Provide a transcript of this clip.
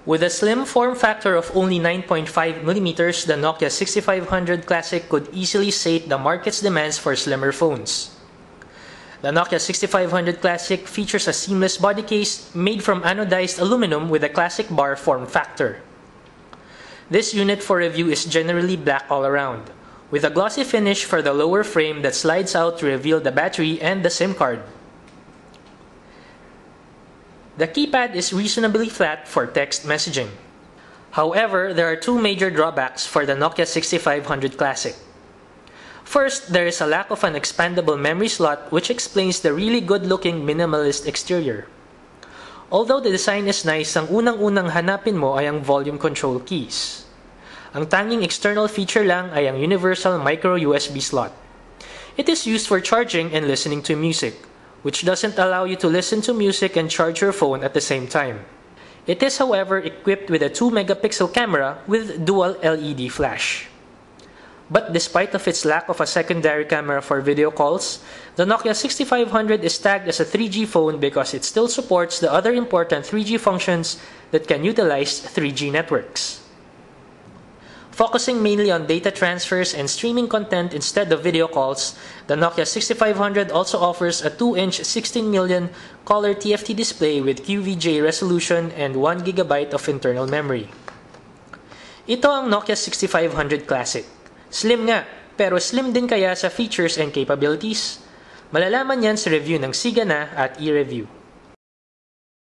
With a slim form factor of only 9.5mm, the Nokia 6500 Classic could easily sate the market's demands for slimmer phones. The Nokia 6500 Classic features a seamless body case made from anodized aluminum with a classic bar form factor. This unit for review is generally black all around, with a glossy finish for the lower frame that slides out to reveal the battery and the SIM card. The keypad is reasonably flat for text messaging. However, there are two major drawbacks for the Nokia 6500 Classic. First, there is a lack of an expandable memory slot, which explains the really good-looking minimalist exterior. Although the design is nice, ang unang-unang hanapin mo ay ang volume control keys. Ang tanging external feature lang ay ang universal micro USB slot. It is used for charging and listening to music, which doesn't allow you to listen to music and charge your phone at the same time. It is, however, equipped with a 2-megapixel camera with dual LED flash. But despite of its lack of a secondary camera for video calls, the Nokia 6500 is tagged as a 3G phone because it still supports the other important 3G functions that can utilize 3G networks. Focusing mainly on data transfers and streaming content instead of video calls, the Nokia 6500 also offers a 2-inch 16 million color TFT display with QVGA resolution and 1GB of internal memory. Ito ang Nokia 6500 Classic. Slim nga, pero slim din kaya sa features and capabilities? Malalaman yan sa review ng Sigana at eReview.